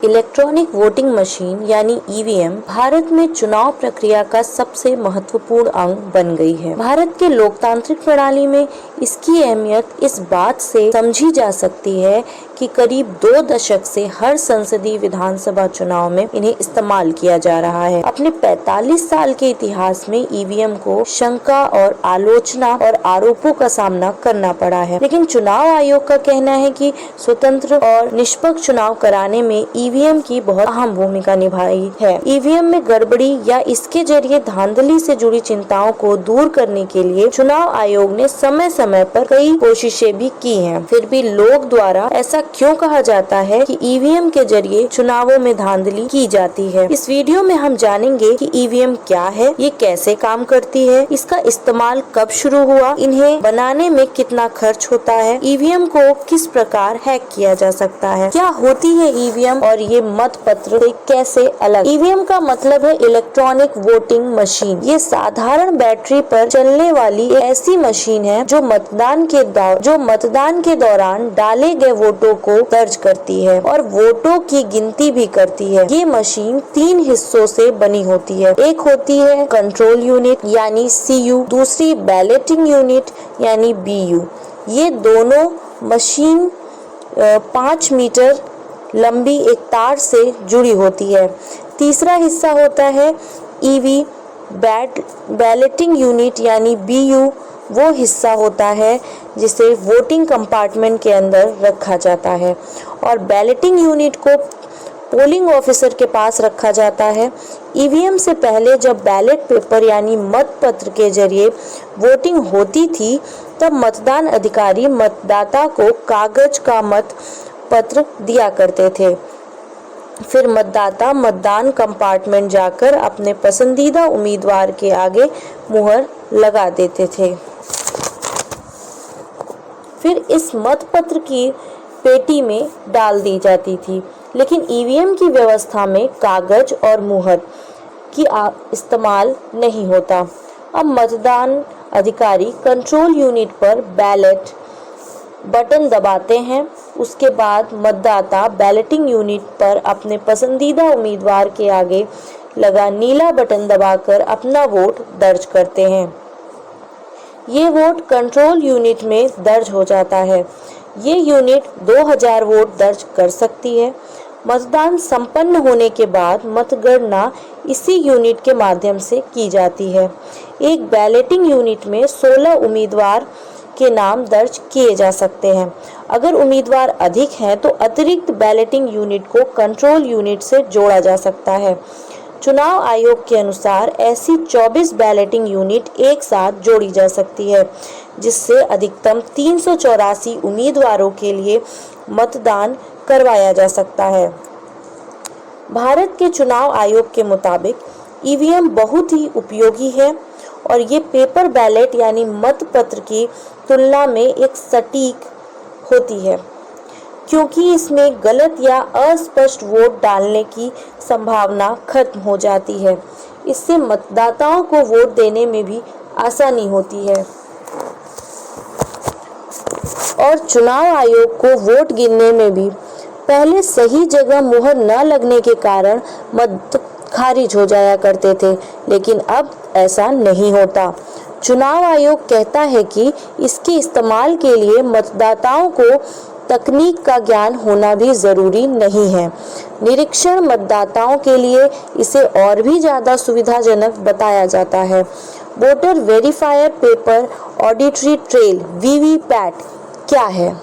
Electronic voting machine यानी EVM Bharat में चुनाव प्रक्रिया का सबसे महत्वपूर्ण अंग बन गई है। भारत के लोकतांत्रिक प्रणाली में इसकी अहमियत इस बात से समझी जा सकती है कि करीब 2 दशक से हर संसदीय विधानसभा चुनाव में इन्हें इस्तेमाल किया जा रहा है। अपने 45 साल के इतिहास में ईवीएम को शंका और आलोचना और आरोपों का सामना करना पड़ा है, लेकिन चुनाव आयोग का कहना है कि स्वतंत्र और निष्पक्ष चुनाव कराने में ईवीएम की बहुत अहम भूमिका निभाई है। ईवीएम में गड़बड़ी या इसके जरिए धांधली से जुड़ी चिंताओं को दूर करने के लिए चुनाव आयोग ने समय समय पर कई कोशिशें भी की हैं। फिर भी लोग द्वारा ऐसा क्यों कहा जाता है कि ईवीएम के जरिए चुनावों में धांधली की जाती है। इस वीडियो में हम जानेंगे कि ईवीएम क्या है, ये कैसे काम करती है, इसका इस्तेमाल कब शुरू हुआ, इन्हें बनाने में कितना खर्च होता है, ईवीएम को किस प्रकार हैक किया जा सकता है, क्या होती है ईवीएम और ये मत पत्र से कैसे अलग। ईवीएम का मतलब है इलेक्ट्रॉनिक वोटिंग मशीन। ये साधारण बैटरी पर चलने वाली एक ऐसी मशीन है जो मतदान के दौरान डाले गए वोटों को दर्ज करती है और वोटों की गिनती भी करती है। ये मशीन 3 हिस्सों से बनी होती है। एक होती है कंट्रोल यूनिट यानी सीयू, दूसरी बैलेटिंग यूनिट यानी बीयू। ये दोनों मशीन 5 मीटर लंबी एक तार से जुड़ी होती है। तीसरा हिस्सा होता है ईवी बैलेटिंग यूनिट यानी बीयू। वो हिस्सा होता है जिसे वोटिंग कंपार्टमेंट के अंदर रखा जाता है और बैलेटिंग यूनिट को पोलिंग ऑफिसर के पास रखा जाता है। ईवीएम से पहले जब बैलेट पेपर यानी मत पत्र के जरिए वोटिंग होती थी, तब मतदान अधिकारी मतदाता को कागज का मत पत्र दिया करते थे। फिर मतदाता मतदान कंपार्टमेंट जाकर अपने पसंदीदा उम्मीदवार के आगे मुहर लगा देते थे। फिर इस मत पत्र की पेटी में डाल दी जाती थी, लेकिन ईवीएम की व्यवस्था में कागज और मुहर की इस्तेमाल नहीं होता। अब मतदान अधिकारी कंट्रोल यूनिट पर बैलेट बटन दबाते हैं। उसके बाद मतदाता बैलेटिंग यूनिट पर अपने पसंदीदा उम्मीदवार के आगे लगा नीला बटन दबाकर अपना वोट दर्ज करते हैं। ये वोट कंट्रोल यूनिट में दर्ज हो जाता है। ये यूनिट 2000 वोट दर्ज कर सकती है। मतदान संपन्न होने के बाद मतगणना इसी यूनिट के माध्यम से की जाती है। एक बैलेटिंग यूनिट में 16 उम्मीदवार के नाम दर्ज किए जा सकते हैं। अगर उम्मीदवार अधिक हैं तो अतिरिक्त बैलेटिंग यूनिट को कंट्रोल यूनिट से जोड़ा जा सकता है। चुनाव आयोग के अनुसार ऐसी 24 बैलेटिंग यूनिट एक साथ जोड़ी जा सकती है, जिससे अधिकतम 384 उम्मीदवारों के लिए मतदान करवाया जा सकता है। भारत के चुनाव आयोग के मुताबिक ईवीएम बहुत ही उपयोगी है और ये पेपर बैलेट यानी मत पत्र की तुलना में एक सटीक होती है, क्योंकि इसमें गलत या अस्पष्ट वोट डालने की संभावना खत्म हो जाती है। इससे मतदाताओं को वोट देने में भी आसानी होती है और चुनाव आयोग को वोट गिनने में भी। पहले सही जगह मुहर न लगने के कारण मत खारिज हो जाया करते थे, लेकिन अब ऐसा नहीं होता। चुनाव आयोग कहता है कि इसके इस्तेमाल के लिए मतदाताओं को तकनीक का ज्ञान होना भी जरूरी नहीं है। निरीक्षण मतदाताओं के लिए इसे और भी ज्यादा सुविधाजनक बताया जाता है। Voter verifier paper auditory trail VVPAT क्या है?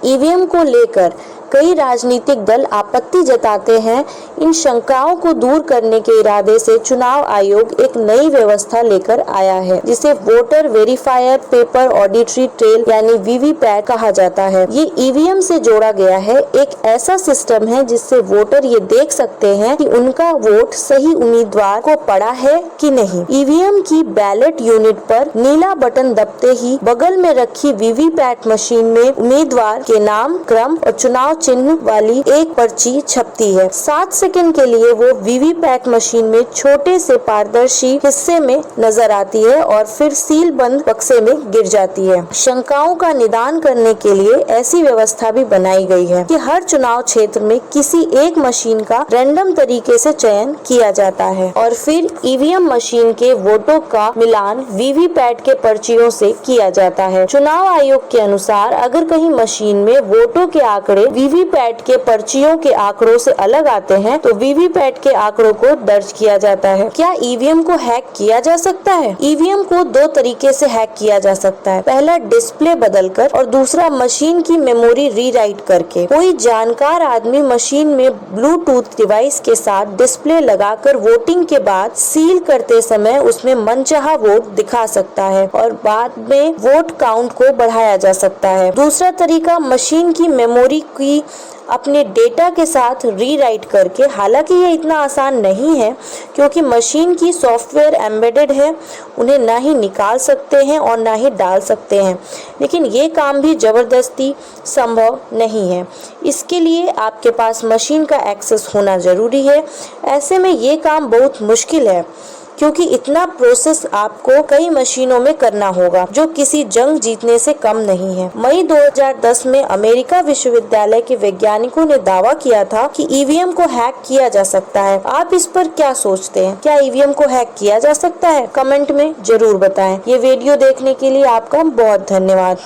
ईवीएम को लेकर कई राजनीतिक दल आपत्ति जताते हैं। इन शंकाओं को दूर करने के इरादे से चुनाव आयोग एक नई व्यवस्था लेकर आया है, जिसे voter verifier paper auditory trail यानी वीवीपैट कहा जाता है। ये ईवीएम से जोड़ा गया है। एक ऐसा सिस्टम है जिससे वोटर ये देख सकते हैं कि उनका वोट सही उम्मीदवार को पड़ा है कि नहीं। ईवीएम की बैलेट यूनिट पर नीला बटन दबते ही बगल में रखी वीवीपैट मशीन में उम्मीदवार के नाम, क्रम और चुनाव चिन्ह वाली एक पर्ची छपती है। 7 सेकंड के लिए वो वीवीपैट मशीन में छोटे से पारदर्शी हिस्से में नजर आती है और फिर सील बंद बक्से में गिर जाती है। शंकाओं का निदान करने के लिए ऐसी व्यवस्था भी बनाई गई है कि हर चुनाव क्षेत्र में किसी एक मशीन का रैंडम तरीके से चयन किया जाता है और फिर ईवीएम मशीन के वोटों का मिलान वीवीपैट के पर्चियों से किया जाता है। चुनाव आयोग के अनुसार अगर कहीं मशीन में वोटों के आंकड़े वीवीपैट के पर्चियों के आंकड़ों से अलग आते हैं तो वीवीपैट के आंकड़ों को दर्ज किया जाता है। क्या ईवीएम को हैक किया जा सकता है? ईवीएम को 2 तरीके से हैक किया जा सकता है। पहला डिस्प्ले बदलकर और दूसरा मशीन की मेमोरी रीराइट करके। कोई जानकार आदमी मशीन में ब्लूटूथ डिवाइस के साथ डिस्प्ले लगाकर वोटिंग के बाद सील करते समय उसमें मनचाहा वोट दिखा सकता है और बाद में वोट काउंट को बढ़ाया जा सकता है। दूसरा तरीका मशीन की मेमोरी की अपने डेटा के साथ रीराइट करके। हालांकि ये इतना आसान नहीं है क्योंकि मशीन की सॉफ्टवेयर एम्बेडेड है, उन्हें ना ही निकाल सकते हैं और ना ही डाल सकते हैं, लेकिन ये काम भी जबरदस्ती संभव नहीं है। इसके लिए आपके पास मशीन का एक्सेस होना जरूरी है। ऐसे में ये काम बहुत मुश्किल है क्योंकि इतना प्रोसेस आपको कई मशीनों में करना होगा जो किसी जंग जीतने से कम नहीं है। मई 2010 में अमेरिका विश्वविद्यालय के वैज्ञानिकों ने दावा किया था कि ईवीएम को हैक किया जा सकता है। आप इस पर क्या सोचते हैं? क्या ईवीएम को हैक किया जा सकता है? कमेंट में जरूर बताएं। ये वीडियो देखने के लिए आपका बहुत धन्यवाद।